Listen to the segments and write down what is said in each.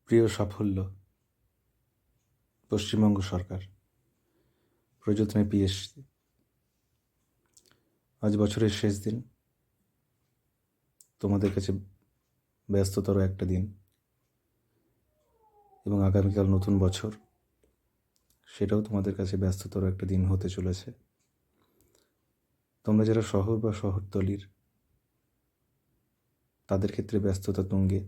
প্রিয় সাফল্য, পশ্চিমবঙ্গ সরকার, প্রযত্নে পিএসসি। আজ বছরের শেষ দিন, তোমাদের কাছে ব্যস্ততর একটা দিন, এবং আগামীকাল নতুন বছর, সেটাও তোমাদের কাছে ব্যস্ততর একটা দিন হতে চলেছে। তোমরা যারা শহর বা শহরতলির, তাদের ক্ষেত্রে ব্যস্ততা তুঙ্গে।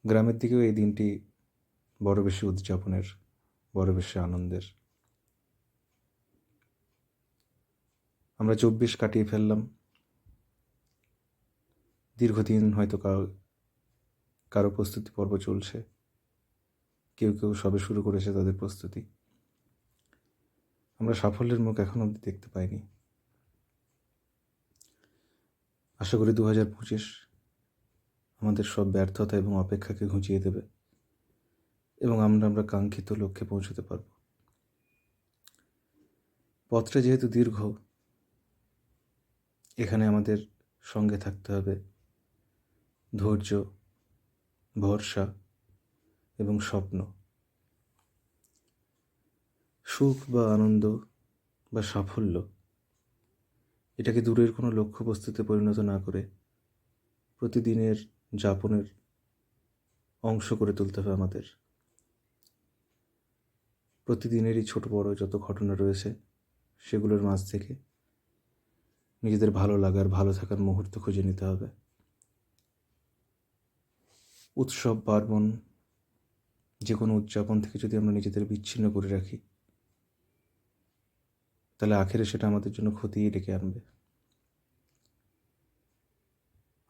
গ্রামের দিকেও এই দিনটি বড় বেশি উদযাপনের, বড় বেশি আনন্দের। আমরা 24 কাটিয়ে ফেললাম। দীর্ঘদিন হয়তো কারো প্রস্তুতি পর্ব চলছে, কেউ কেউ সবে শুরু করেছে তাদের প্রস্তুতি। আমরা সাফল্যের মুখ এখনো অবধি দেখতে পাইনি। আশা করি 2025 আমাদের সব ব্যর্থতা এবং অপেক্ষাকে ঘুচিয়ে দেবে এবং আমরা কাঙ্ক্ষিত লক্ষ্যে পৌঁছতে পারব। পথটা যেহেতু দীর্ঘ, এখানে আমাদের সঙ্গে থাকতে হবে ধৈর্য, ভরসা এবং স্বপ্ন। সুখ বা আনন্দ বা সাফল্য, এটাকে দূরের কোনো লক্ষ্যবস্তুতে পরিণত না করে প্রতিদিনের যাপনের অংশ করে তুলতে হবে আমাদের। প্রতিদিনেরই ছোট বড় যত ঘটনা রয়েছে, সেগুলোর মাঝ থেকে নিজেদের ভালো লাগার, ভালো থাকার মুহূর্ত খুঁজে নিতে হবে। উৎসব পার্বণ, যে কোনো উদযাপন থেকে যদি আমরা নিজেদের বিচ্ছিন্ন করে রাখি, তাহলে আখেরে সেটা আমাদের জন্য ক্ষতিই ডেকে আনবে।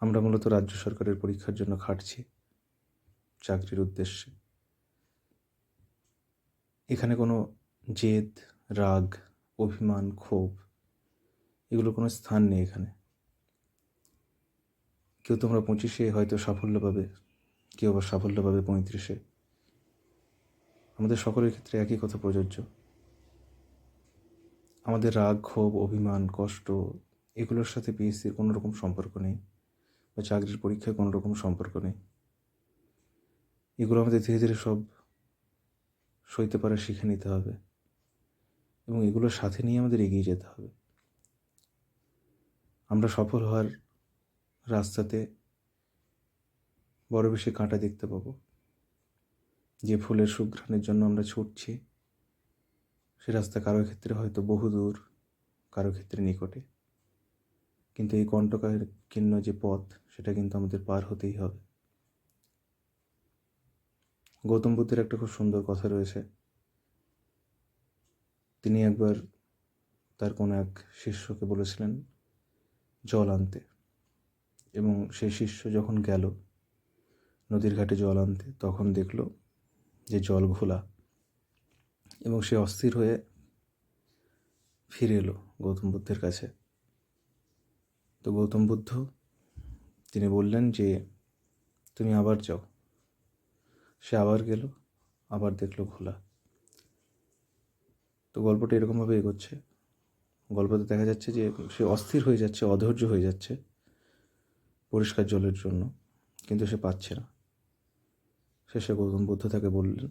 আমরা মূলত রাজ্য সরকারের পরীক্ষার জন্য খাটছি, চাকরির উদ্দেশ্যে। এখানে কোনো জেদ, রাগ, অভিমান, ক্ষোভ, এগুলোর কোনো স্থান নেই এখানে। কেউ তোমরা 25-এ হয়তো সাফল্য পাবে, কেউ আবার সাফল্য পাবে 35-এ। আমাদের সকলের ক্ষেত্রে একই কথা প্রযোজ্য। আমাদের রাগ, ক্ষোভ, অভিমান, কষ্ট, এগুলোর সাথে পিএসসির কোনো রকম সম্পর্ক নেই, বা চাকরির পরীক্ষায় কোনো রকম সম্পর্ক নেই। এগুলো আমাদের ধীরে ধীরে সব সইতে পারা শিখে নিতে হবে এবং এগুলোর সাথে নিয়ে আমাদের এগিয়ে যেতে হবে। আমরা সফল হওয়ার রাস্তাতে বড় বেশি কাঁটা দেখতে পাবো। যে ফুলের সুঘ্রাণের জন্য আমরা ছুটছি, সে রাস্তা কারো ক্ষেত্রে হয়তো বহুদূর, কারো ক্ষেত্রে নিকটে, কিন্তু এই কণ্টকাকীর্ণ যে পথ, সেটা কিন্তু আমাদের পার হতেই হবে। গৌতম বুদ্ধের একটা খুব সুন্দর কথা রয়েছে। তিনি একবার তার কোনো এক শিষ্যকে বলেছিলেন জল আনতে, এবং সেই শিষ্য যখন গেল নদীর ঘাটে জল আনতে, তখন দেখল যে জল ঘোলা, এবং সে অস্থির হয়ে ফিরে এলো গৌতম বুদ্ধের কাছে। তো গৌতম বুদ্ধ তিনি বললেন যে তুমি আবার যাও। সে আবার গেল, আবার দেখলো ঘোলা। তো গল্পটা এরকমভাবে এগোচ্ছে। গল্পতে দেখা যাচ্ছে যে সে অস্থির হয়ে যাচ্ছে, অধৈর্য হয়ে যাচ্ছে পরিষ্কার জলের জন্য, কিন্তু সে পাচ্ছে না। শেষে গৌতম বুদ্ধ তাকে বললেন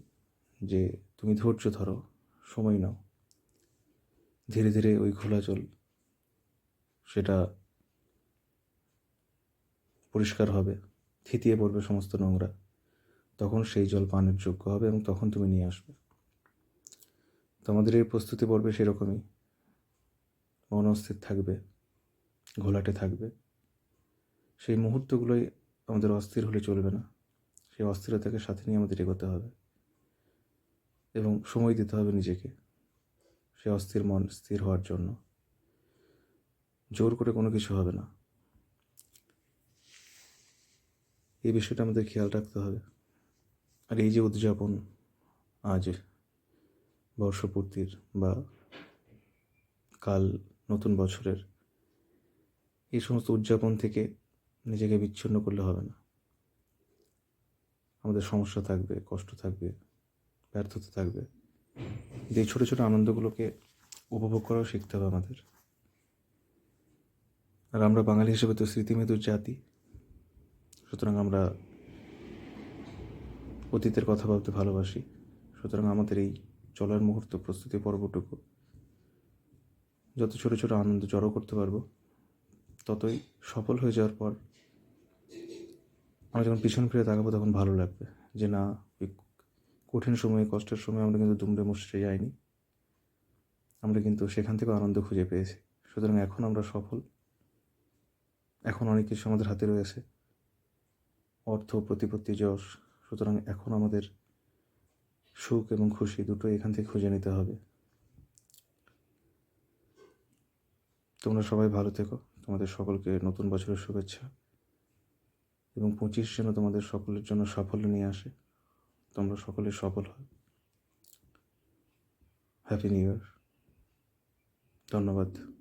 যে তুমি ধৈর্য ধরো, সময় নাও, ধীরে ধীরে ওই ঘোলা জল সেটা পরিষ্কার হবে, থিতিয়ে পড়বে সমস্ত নোংরা, তখন সেই জল পানের যোগ্য হবে এবং তখন তুমি নিয়ে আসবে। তো আমাদের এই প্রস্তুতি পর্বে সেরকমই, মন অস্থির থাকবে, ঘোলাটে থাকবে। সেই মুহূর্তগুলোই আমাদের অস্থির হলে চলবে না, সেই অস্থিরতাকে সাথে নিয়ে আমাদের এগোতে হবে এবং সময় দিতে হবে নিজেকে সে অস্থির মন স্থির হওয়ার জন্য। জোর করে কোনো কিছু হবে না, এই বিষয়টা আমাদের খেয়াল রাখতে হবে। আর এই যে উদযাপন আজ বর্ষপূর্তির বা কাল নতুন বছরের, এই সমস্ত উদযাপন থেকে নিজেকে বিচ্ছিন্ন করলে হবে না। আমাদের সমস্যা থাকবে, কষ্ট থাকবে, ব্যর্থতা থাকবে, এই ছোটো ছোটো আনন্দগুলোকে উপভোগ করাও শিখতে হবে আমাদের। আর আমরা বাঙালি হিসেবে তো স্মৃতিমেদুর জাতি, সুতরাং আমরা অতীতের কথা ভাবতে ভালোবাসি। সুতরাং আমাদের এই চলার মুহূর্ত প্রস্তুতি পর্বটুকু যত ছোট ছোট আনন্দ জড়ো করতে পারবো, ততই সফল হয়ে যাওয়ার পর আমরা যখন পিছন ফিরে তাকাবো তখন ভালো লাগবে যে না, ওই কঠিন সময়ে, কষ্টের সময় আমরা কিন্তু দুমড়ে মুচড়ে যাইনি, আমরা কিন্তু সেখান থেকেও আনন্দ খুঁজে পেয়েছি। সুতরাং এখন আমরা সফল, এখন অনেক কিছু আমাদের হাতে রয়েছে, অর্থ, প্রতিপত্তি, যশ। সুতরাং এখন আমাদের সুখ এবং খুশি দুটোই এখান থেকে খুঁজে নিতে হবে। তোমরা সবাই ভালো থেকো, তোমাদের সকলকে নতুন বছরের শুভেচ্ছা, এবং 25 যেন তোমাদের সকলের জন্য সাফল্য নিয়ে আসে, তোমরা সকলে সফল হয়। Happy new year. ধন্যবাদ।